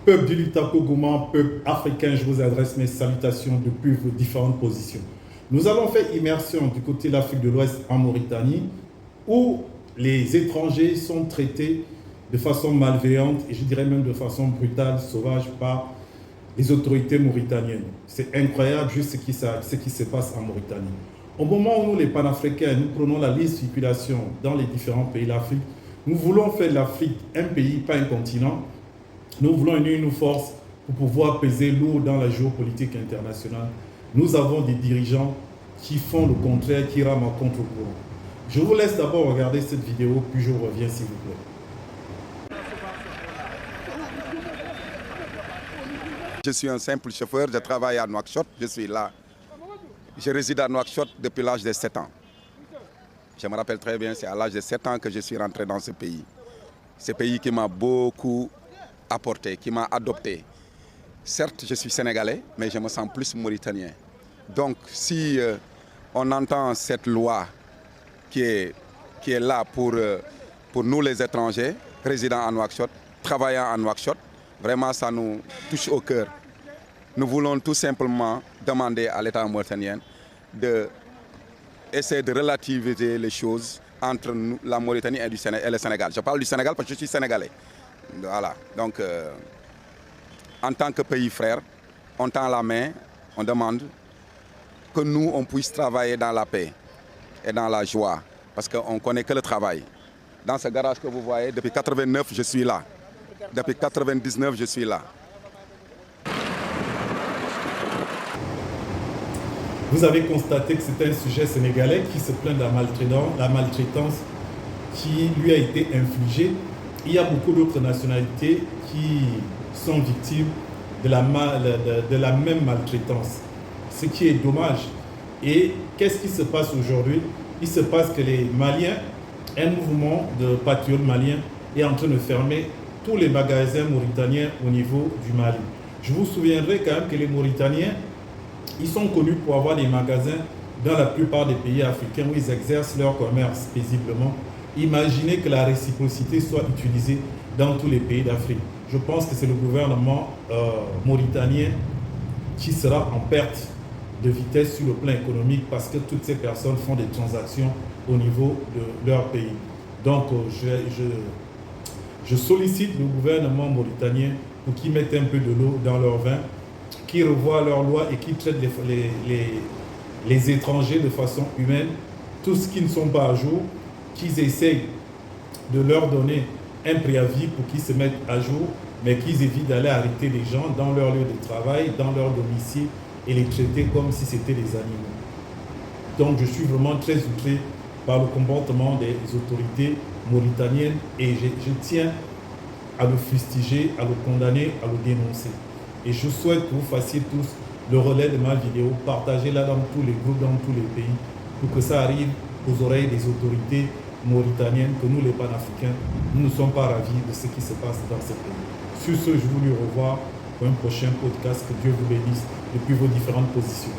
Peuple du Lutako Gouma, peuple africain, je vous adresse mes salutations depuis vos différentes positions. Nous avons fait immersion du côté de l'Afrique de l'Ouest en Mauritanie, où les étrangers sont traités de façon malveillante et je dirais même de façon brutale, sauvage par les autorités mauritaniennes. C'est incroyable juste ce qui se passe en Mauritanie. Au moment où nous, les panafricains, nous prenons la libre circulation dans les différents pays d'Afrique, nous voulons faire de l'Afrique un pays, pas un continent. Nous voulons unir nos forces pour pouvoir peser lourd dans la géopolitique internationale. Nous avons des dirigeants qui font le contraire, qui rament à contre-courant. Je vous laisse d'abord regarder cette vidéo, puis je reviens s'il vous plaît. Je suis un simple chauffeur, je travaille à Nouakchott, je suis là. Je réside à Nouakchott depuis l'âge de 7 ans. Je me rappelle très bien, c'est à l'âge de 7 ans que je suis rentré dans ce pays. Ce pays qui m'a beaucoup apporté, qui m'a adopté. Certes, je suis sénégalais, mais je me sens plus mauritanien. Donc, si on entend cette loi qui est là pour nous les étrangers, résidant à Nouakchott, travaillant à Nouakchott, vraiment ça nous touche au cœur. Nous voulons tout simplement demander à l'État mauritanien d'essayer de relativiser les choses entre nous, la Mauritanie et le Sénégal. Je parle du Sénégal parce que je suis sénégalais. Voilà. Donc, en tant que pays frère, on tend la main, on demande que nous, on puisse travailler dans la paix et dans la joie, parce qu'on ne connaît que le travail. Dans ce garage que vous voyez, depuis 89, je suis là. Depuis 99, je suis là. Vous avez constaté que c'est un sujet sénégalais qui se plaint de la maltraitance qui lui a été infligée. Il y a beaucoup d'autres nationalités qui sont victimes de la même maltraitance, ce qui est dommage. Et qu'est-ce qui se passe aujourd'hui? Il se passe que les Maliens, un mouvement de patriotes maliens est en train de fermer tous les magasins mauritaniens au niveau du Mali. Je vous souviendrai quand même que les Mauritaniens, ils sont connus pour avoir des magasins dans la plupart des pays africains où ils exercent leur commerce paisiblement. Imaginez que la réciprocité soit utilisée dans tous les pays d'Afrique. Je pense que c'est le gouvernement mauritanien qui sera en perte de vitesse sur le plan économique parce que toutes ces personnes font des transactions au niveau de leur pays. Donc, je sollicite le gouvernement mauritanien pour qu'ils mettent un peu de l'eau dans leur vin, qu'ils revoient leurs lois et qu'ils traitent les étrangers de façon humaine, tous ceux qui ne sont pas à jour, qu'ils essayent de leur donner un préavis pour qu'ils se mettent à jour, mais qu'ils évitent d'aller arrêter les gens dans leur lieu de travail, dans leur domicile et les traiter comme si c'était des animaux. Donc je suis vraiment très outré par le comportement des autorités mauritaniennes et je tiens à le fustiger, à le condamner, à le dénoncer. Et je souhaite que vous fassiez tous le relais de ma vidéo, partagez-la dans tous les groupes, dans tous les pays, pour que ça arrive aux oreilles des autorités mauritaniennes, que nous les panafricains, nous ne sommes pas ravis de ce qui se passe dans ce pays. Sur ce, je vous dis au revoir pour un prochain podcast. Que Dieu vous bénisse depuis vos différentes positions.